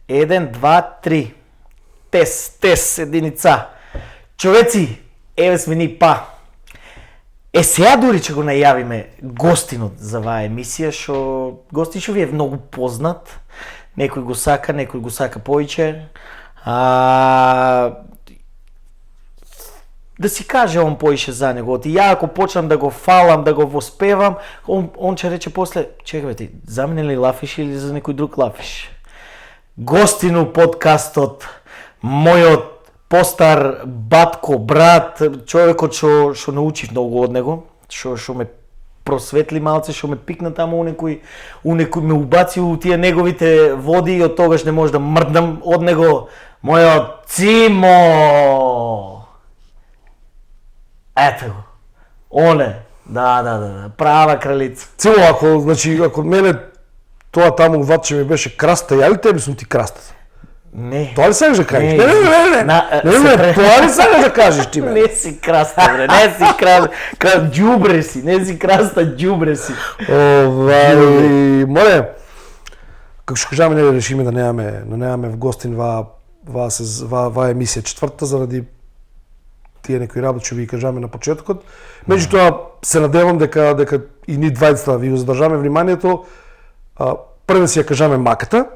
Еден, два, три. Тест, единица. Човеци, еве сме ни па. Сега дури ќе го најавиме гостинот за оваа емисија, гостин што ви е многу познат. Некој го сака повеќе. Да си кажам поише за него. И ја ако почнам да го фалам, да го воспевам, он ќе рече после, чекај ти, за мене ли лафиш или за некој друг лафиш? Гостину подкастот, мојот постар батко, брат, човекот што научив многу од него, што ме просветли малце, што ме пикна таму у некој ме убаци у тие неговите води и од тогаш не може да мрднам од него, мојот Цимо. Ето го. Оне. Да, права кралица. Цимо, ако мене тоа таму ватче ми беше краста, ја ли тебе сум ти крастата? Не. Тоа ли сакаш да кажеш? Не. Не, тоа ли сакаш да кажеш ти, бе? Не си краста, бре, не си краста, џубре си, не си краста, џубре си. Море, како што кажаме, не решиме да немаме в гостин ва емисија четврта заради тие некои работи што ви кажаме на почетокот. Меѓутоа се надевам дека и ни двајцата ви го задржаме вниманието. Прво си ја кажаме маката.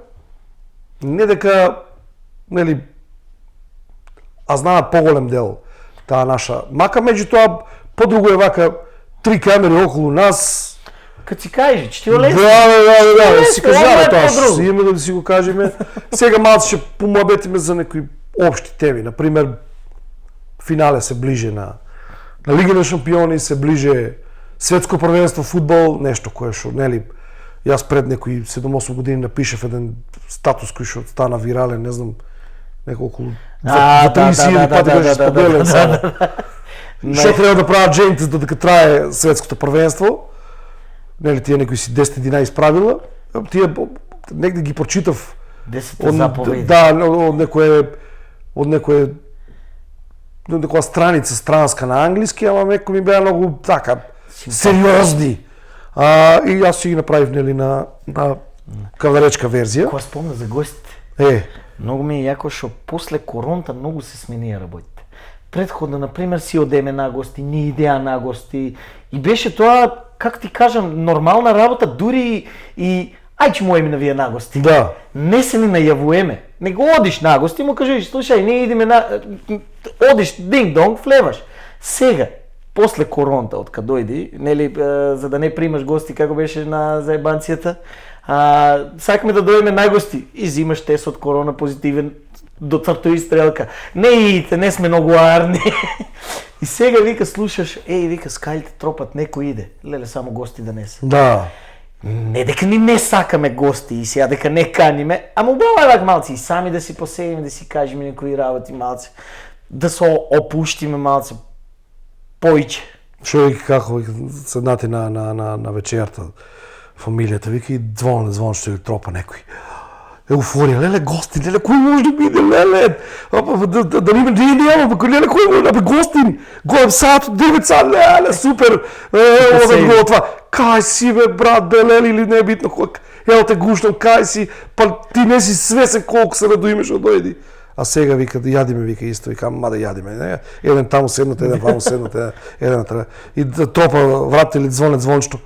Не дека, нели, а знаат поголем дел таа наша мака, меѓутоа подруго е вака 3 камери околу нас. Кад си кажеш, че ти е лесно. Да, си кажаме тоа, што имаме да си го кажеме. Сега малце ќе помуабетиме за некои општи теми, например финале се ближе на Лига на шампиони, се ближе светско првенство фудбал, нешто кое што, нели, јас пред некои 7-8 години напишав еден статус кој што стана вирален, не знам, неколку за 30 пати беше споделен само. Што треба да прават жените за дека трае светското првенство? Нели тие некои си 10-11 правила, тие негде ги прочитав 10 заповеди. Да, од некоја страница странска на англиски, ама меко ми беа многу така сериозни. И јас си ги направив, нели, на кавдаречка верзија. Кога спомна за гостите, многу ми е јако што после короната многу се сменија работите. Предходно, например, си одеме на гости, не идеа на гости и беше тоа, как ти кажам, нормална работа, дури и ајче моеме на вие на гости. Да. Не се ни најавуеме, него одиш на гости, му кажеш, слушај, не идеме на... Одиш, динг-донг, влеваш. Сега, после короната, од кога дојди, нели, за да не примаш гости, како беше на заебанцијата, сакаме да дојдеме на гости и зимаш тест од корона позитивен, до црто и стрелка. Не идите, не сме многу арни. И сега вика слушаш, вика скалите тропат, некој иде. Леле, само гости да не се. Да. Не дека ни не сакаме гости и сега дека не каниме, ама убаво е вак малци и сами да си поседиме, да си кажеме некои работи малци, да се опуштиме малци поиќе. Што вика како седнати на вечерта, фамилијата, вика и звон што ги тропа некој. Еуфорија, леле гостин, леле кој може да биде, леле, да не нема, леле кој може да биде гостин, голем саат, 9 саат, леле, супер, одат го това. Кај си бе, брат, бе, леле, или не е битно, ево те гуштам, кај си, па ти не си свесен колку се радуиме што дојди. А сега вика, јадиме, вика исто, вика, ма да јадиме, не, еден таму седнат, еден таму седнат, еден треба. И да тропа врата или звончето,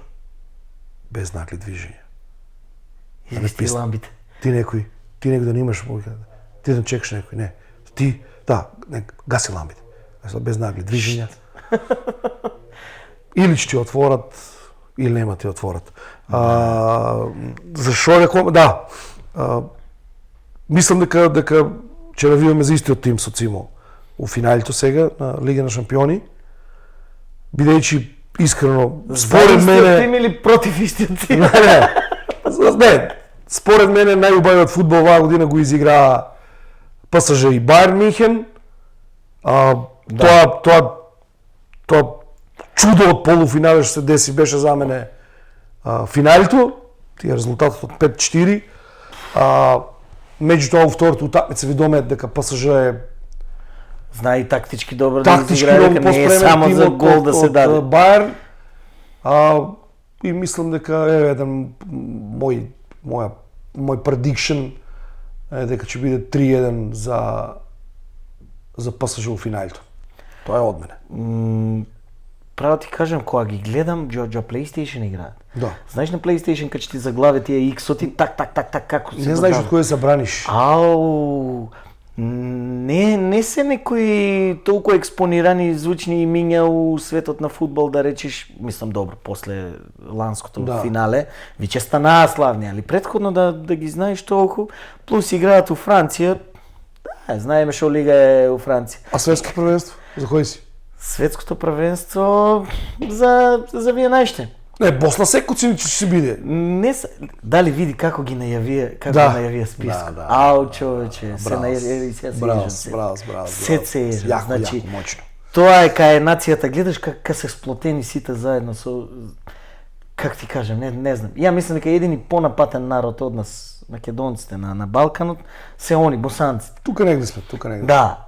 без знак ли движење. И сти ламбите. Ти некој да не имаш, ти да чекаш некој, не. Ти, да, гаси ламбите. Без нагли, движења. Или ќе ти отворат, или нема ти отворат. Зашо реком, да. Мислам дека ќе навиваме за истиот тим со Цимо у финалито сега на Лига на шампиони. Бидејќи искрено, според мене... За истиот тим или против истиот тим? Не, според мене најубавиот фудбал оваа година го изигра ПСЖ и Бајерн Мюнхен. Тоа чудо од полуфинале што се деси беше за мене финалито, тие резултатот од 5-4. Меѓутоа во втората утакмица видоме дека ПСЖ е знае и тактички добро да изиграе, дека не е само за гол да се даде. Бајерн, и мислам дека е еден мој предикшн е дека ќе биде 3-1 за ПСЖ во финалито. Тоа е од мене. Право ти кажам, кога ги гледам, Джо PlayStation играат. Да. Знаеш на PlayStation кога ти заглаве тие X-оти, так, како се... Не знаеш од кој се браниш. Не се некои толку експонирани звучни имиња у светот на фудбал, да речиш, мислам добро, после ланското финале, веќе станаа славни, али предходно да ги знаеш толку, плюс играат у Франција, знаеме што лига е у Франција. А светско првенство, за кој си? Светското првенство за вие најште. Не, Босна секој ќе се биде. Не дали види како ги најавија список. Ау, човече, се најави се Браво. се значи мощно. Тоа е кај нацијата, гледаш како се сплотени сите заедно со, как ти кажам, не знам. Ја мислам дека едини понапатен народ од нас македонците на Балканот, се они, босанците. Тука негде сме, Да.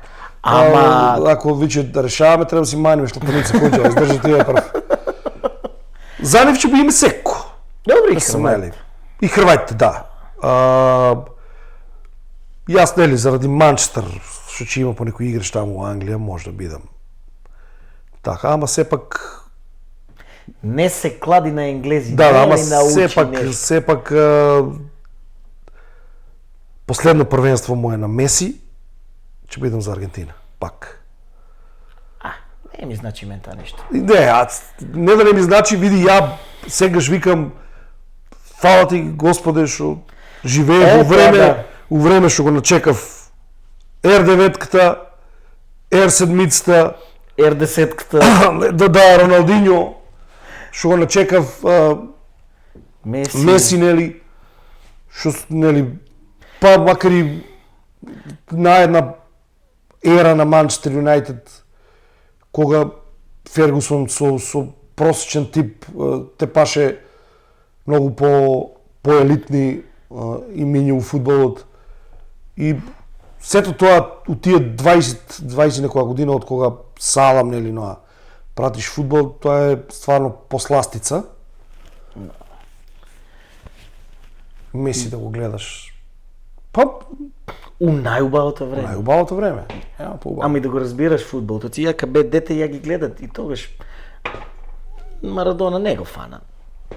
Ама ако виче да решаваме, треба да си маниме шлапаница кој издржи тие прв. За нив ќе би им секо. добри Да се Хрвати. мели. И Хрватите, да. Јас нели заради Манчестер, што ќе има по некој играч таму во Англија, може да бидам. Така, ама сепак Не се клади на енглези, да, не ама ли научи нешто. сепак последно првенство му е на Меси, ќе бидам за Аргентина, пак. Не ми значи мен тоа нешто. Не да не ми значи, види, ја сегаш викам, фала ти Господе што живее во време што го начекав R9-ката, R7-ката, R10-ката, да, Роналдиньо, што го начекав Меси, нели, што, нели, па макар и на една ера на Манчестер Юнайтед, кога Фергусон со просечен тип те паше многу по-елитни имиња во фудбалот. И сето тоа у тие 20 некоја година од кога Салам, нели, пратиш фудбал, тоа е стварно посластица. Меси да го гледаш. Па, у најубавото време. најубавото време. Поубаво. Ама и да го разбираш фудбал. Тоа ја кај бе дете ја ги гледат и тогаш Марадона не го фана.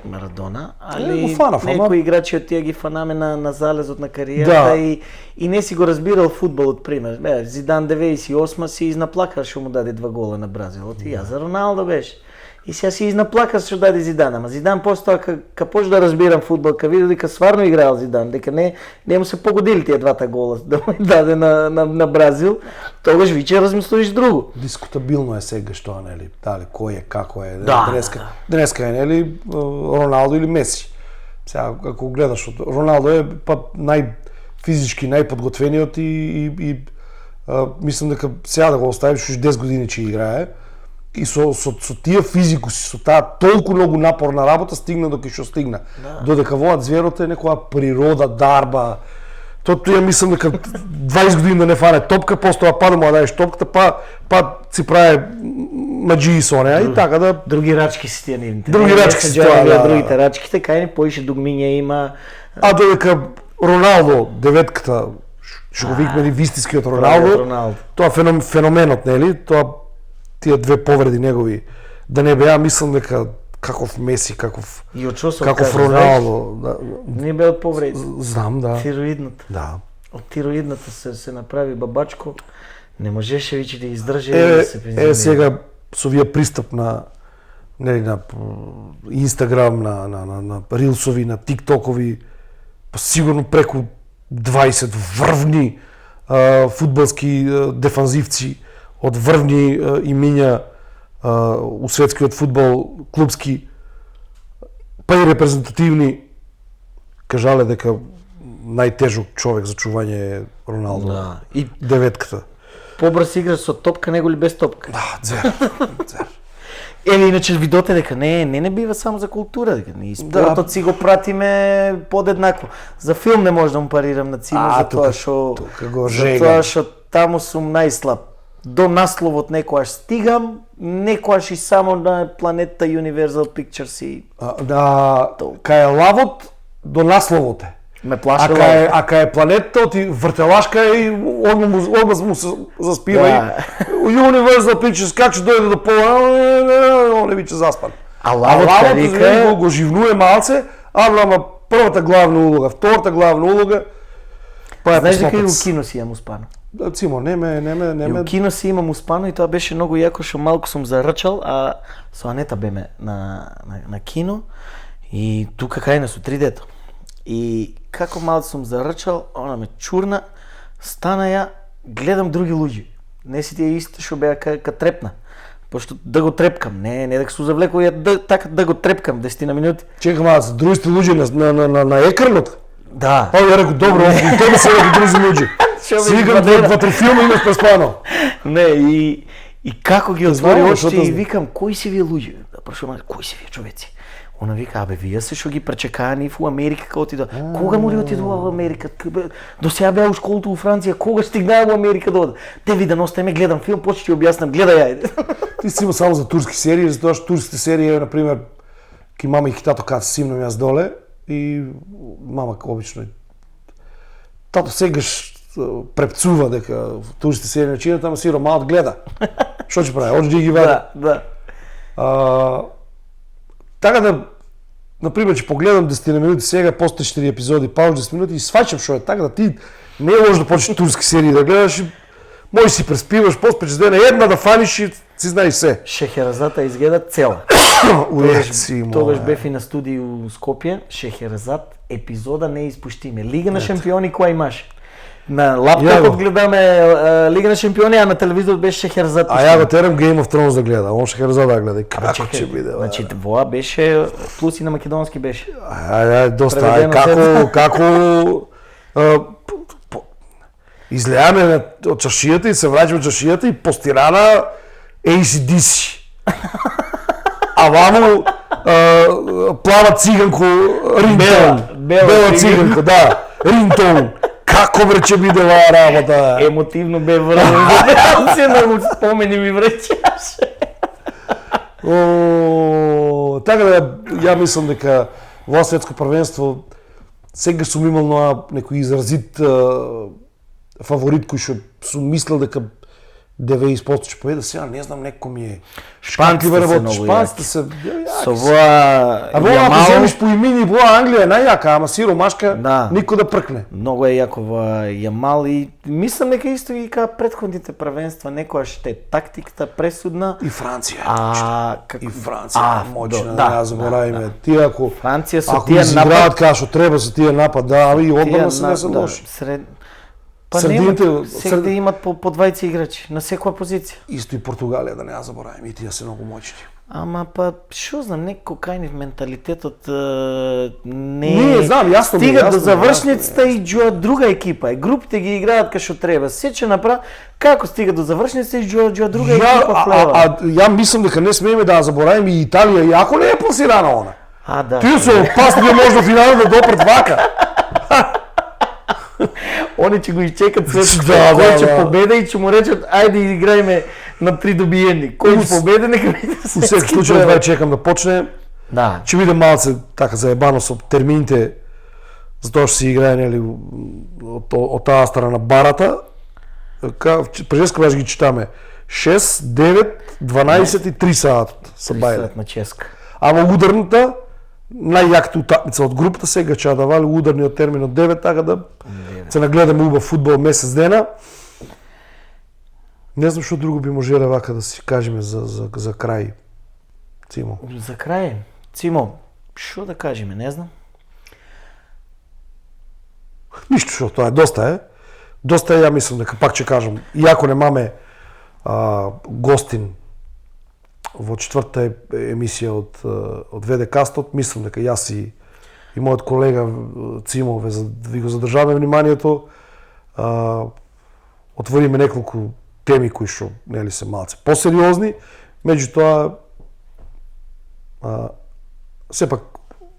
Марадона, али го фанав, ама- некои играчи од тие ги фанаме на залезот на кариерата Да. и не си го разбирал фудбалот, пример. Бе, Зидан 98 си изнаплака што му даде 2 гола на Бразилот. И ја за Роналдо беше. И сега си изнаплака што даде Зидан, ама Зидан постоа ка почна да разбирам фудбал, ка види дека стварно играел Зидан, дека не му се погодили тие двата гола да му даде на Бразил, тогаш виче размислуваш друго. Дискутабилно е сегаш тоа, нели, дали кој е, како е. Да, Денеска е, нели, Роналдо или Меси. Сега, ако гледаш, Роналдо е па физички најподготвениот и мислам дека сега да го оставиш уж 10 години ќе играе и со тие физикуси, со таа толку многу напорна работа стигна до кај што стигна. Додека воат зверот е некоја природа, дарба. Тоа ја мислам дека 20 години да не фане топка, постоја па да му ја даеш топката, па си прави маџии со неа и така да. Други рачки си тие нивните. Други рачки си тоа, да. Другите рачките, кај ни поише дугмиња има. А додека Роналдо, деветката, што го викаме вистинскиот Роналдо, тоа феноменот, нели? Тоа тие две повреди негови да не беа, мислам дека каков Меси, каков Роналдо, да. Не бе од повреди. Знам, да. Тироидната. Да. Од тироидната се направи бабачко. Не можеше веќе да издржи и да се пензионира. Сега со вие пристап на нели на Инстаграм, на рилсови, на тиктокови, па сигурно преку 20 врвни фудбалски дефанзивци од врвни имиња у светскиот фудбал, клубски, па и репрезентативни, кажале дека најтежок човек за чување е Роналдо. Да. И деветката. Побрз игра со топка него ли без топка? Да, дзер. Иначе видоте дека не бива само за култура, дека и спортот си го пратиме подеднакво. За филм не може да му парирам на Цимо, затоа што таму сум најслаб. До насловот некојаш стигам, некојаш и само на планетата Universal Pictures и... Да, кај е лавот, до насловот е. Ме плаши лавот. А кај е планетата, оти вртелашка и одмаз му се заспива и Universal Pictures, как ќе дојде до пола, не биче заспан. А лавот го живнуе малце, ама првата главна улога, втората главна улога, па е знаеш дека и у кино си имам успано? Цимо, не ме... У кино си имам успано и тоа беше многу јако што малку сум зарачал, а со Анета беме на кино и тука кај нас со 3 дето. И како малку сум зарачал, она ме чурна, стана ја, гледам други луѓе. Не си тие исти што беа ка трепна. Пошто да го трепкам, не дека су завлекол ја така да го трепкам 10 минути. Чекам аз, другите луѓе на екранот? Да. Па ја рекол, добро, тоа се веќе други луѓе. Си викам ватрофилм имаш преспано. Не, и како ги отвори очите и викам, кои си вие луѓе? Да прашувам, кои си вие човеци? Она вика, абе, вие се што ги пречекани во Америка кога отидува. Кога му ли отидува во Америка? До сега беа у школата во Франција, кога стигнаа во Америка да одат? Те виден, остај гледам филм, почти ти објаснам, гледај ајде. Ти си има само за турски серии, затоа што турските серии, например, ки мама и тато кај симнам јас доле и мама обично тато сегаш препцува дека турските серии на чината, ама сиро малот гледа. Што ќе прави? Оди ги вади. Да. Така да, например, ќе погледам 10 минути сега, после 4 епизоди, пауз 10 минути и сваќам што е, така да ти не може да почнеш турски серии да гледаш, може си преспиваш, после дена една да фаниш и си знаеш се. Шехерезата изгледа цела. Тогаш бев и на студио у Скопје, Шехерезат, епизода неиспуштиме. Лига на шампиони која имаш? На лаптопот гледаме Лига на шампиони, а на телевизорот беше Шехерезат. А ја го терам Game of Thrones да гледа, он Шехерезат да гледа. Како ќе биде? Значи воа беше плюс и на македонски беше. Доста, како излеаме од чашијата и се враќаме од чашијата и постирана AC/DC. А ваму плава циганко рингтон. Бела циганко, да. Рингтон. Како бре ќе биде оваа работа? Емотивно бе врвен. Се многу спомени ми враќаше. Така да ја мислам дека во светско првенство сега сум имал некој изразит фаворит кој што сум мислел дека 90% ќе победи, сега не знам, некој ми е шпанците се со воа а воа ако земиш по имени воа Англија е најјака, ама сиромашка никој да пркне. Многу е јако воа Јамал и мислам дека исто и кај претходните првенства некојаш е тактиката пресудна и Франција. И Франција моќна, да заборавиме. Тие ако Франција со тие напад како што треба со тие напад, да, и одбрана се не се лоши. Па средите имат по двајца играчи на секоја позиција. Исто и Португалија, да не ја забораваме, и тие се многу моćни. Ама па што знам, некој кајнив менталитетот не знам, јасно стига до завршницата и џуа друга екипа. Групите ги играат кај што треба. Се че направи како стига до завршницата и џуа друга екипа плева. Ја мислам дека не смееме да ја забораваме и Италија, иако не е пласирана она. Да. Тие се опасни можно финалот да допрат вака. Они ќе го изчекат светот, кој ќе победи и ќе му речат ајде играјме на 3 добиени. Кој ќе победи нека биде светски. Во секој случај вај чекам да почне. Да. Ќе биде малце така заебано со термините, затоа што се играе нели од таа страна барата. Прежеска баш ги читаме 6, 9, 12 и 3 саат са бајле на ческа. Ама ударната најјаката утакмица од групата сега ќе да вали ударниот термин од 9, така да се нагледаме убав фудбал месец дена. Не знам што друго би можеле вака да си кажеме за крај. Цимо. За крај? Цимо, што да кажеме, не знам. Ништо што тоа е, доста е. Доста е, ја мислам дека пак ќе кажам, иако немаме гостин во четвртата емисија од ВД Кастот, мислам дека јас и мојот колега Цимо ви го задржаваме вниманието, отвориме неколку теми кои што нели се малце посериозни, меѓутоа сепак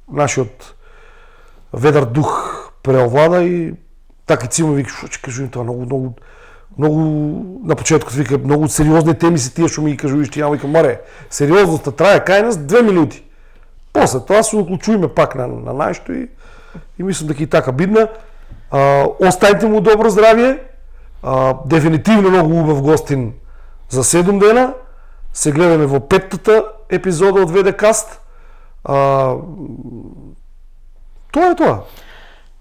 нашиот ведар дух преовлада и така и Цимо вика што ќе кажувам тоа многу на почетокот вика многу сериозни теми се тие што ми ги кажуваш ти, ја викам море, сериозноста трае кај нас 2 минути. После тоа се уклучуваме пак на најшто и мислам дека и така бидна. Остајте му добро здравје. Дефинитивно многу убав гостин за 7 дена. Се гледаме во 5-тата епизода од ВД Каст. Тоа е тоа.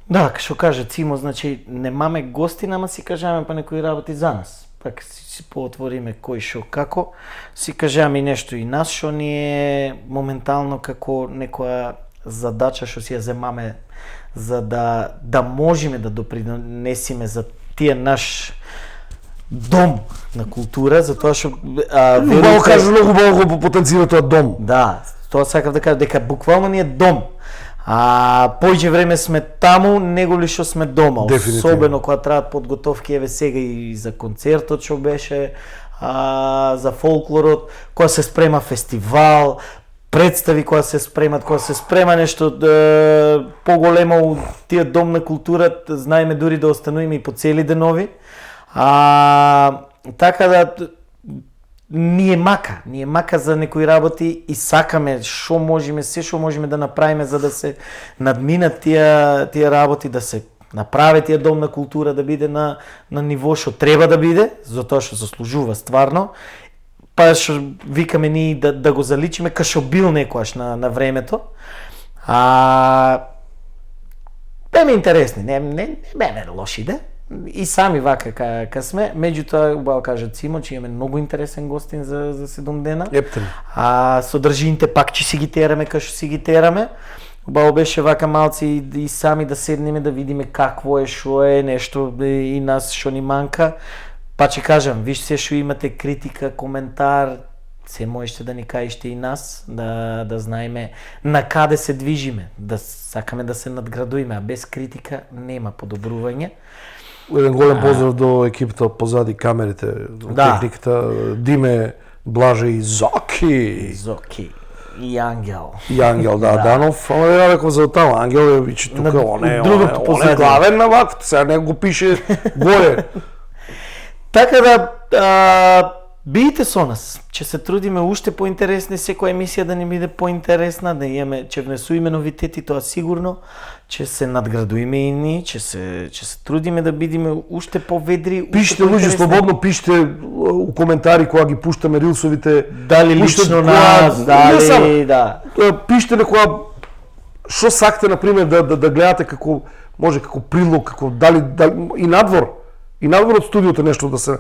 Да, што каже Цимо, значи немаме гостина, ама си кажаме па некои работи за нас. Пак си поотвориме кој шо како, си кажаме и нешто и нас што ни е моментално како некоја задача што си ја земаме за да можеме да допринесеме за тие наш дом на култура, затоа што верувам кажа многу го потенцира тоа дом. Да, тоа сакав да кажам дека буквално ни е дом. Поиќе време сме таму, него ли што сме дома. Особено кога траат подготовки, еве сега и за концертот што беше, за фолклорот, кога се спрема фестивал, представи која се спрема нешто поголемо у тие дом на култура, знаеме дури да остануваме и по цели денови. Така да ни е мака за некои работи и сакаме што можеме, се што можеме да направиме за да се надминат тие работи, да се направи тие дом на култура да биде на ниво што треба да биде, затоа што заслужува стварно. Па што викаме ние да го заличиме кај што бил некојаш на времето. Беме интересни, не беме лоши, да? И сами вака ка сме, меѓутоа убаво кажа Цимо, че имаме многу интересен гостин за 7 дена. Ептен. Содржините пак че си ги тераме кај што си ги тераме. Убаво беше вака малци и сами да седнеме да видиме какво е, што е, нешто и нас што ни манка. Па че кажам, виж се што имате критика, коментар, се можете да ни кажете и нас, да знаеме на каде се движиме, да сакаме да се надградуеме, а без критика нема подобрување. Еден голем поздрав до екипата позади камерите, до техниката, Диме, Блаже и Зоки. И Ангел. И Ангел, Данов. Ама ја реков за таму, Ангел е вичи тука, он е главен на ваквото, сега не го пише горе. Така да, бидете со нас, че се трудиме уште поинтересни, секоја емисија да ни биде поинтересна, да имаме, че внесуваме новитети, тоа сигурно, че се надградуиме и ние, че се трудиме да бидеме уште поведри. Пишете луѓе слободно, пишете у коментари кога ги пуштаме рилсовите. Дали лично нас, дали, да. Пишете некоја што сакате на пример да гледате како може како прилог, како дали и надвор од студиото нешто да се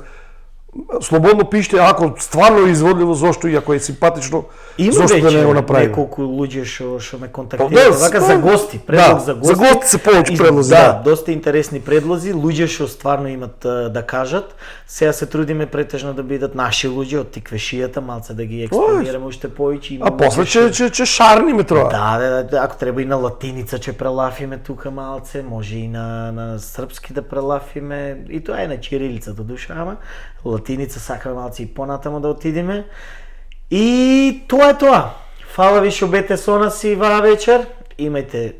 слободно пишете, ако стварно е изводливо, зошто и ако е симпатично, зошто да не го направиме. Неколку луѓе што ме контактираат вака за гости, предлог за гости. За гости се повеќе предлози. Да, доста интересни предлози, луѓе што стварно имат да кажат. Сега се трудиме претежно да бидат наши луѓе од тиквешијата, малце да ги експонираме уште повеќе. А после че шарниме тоа. Да, ако треба и на латиница че прелафиме тука малце, може и на српски да прелафиме, и тоа е на чирилица до душа, ама латиница сакаме малци и понатамо да отидеме. И тоа е тоа. Фала ви што бете со нас и ваа вечер. Имајте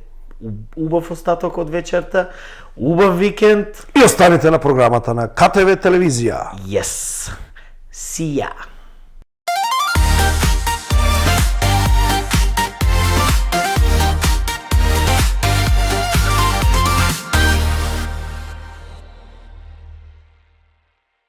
убав остаток од вечерта, убав викенд. И останете на програмата на КТВ телевизија. Yes. See ya.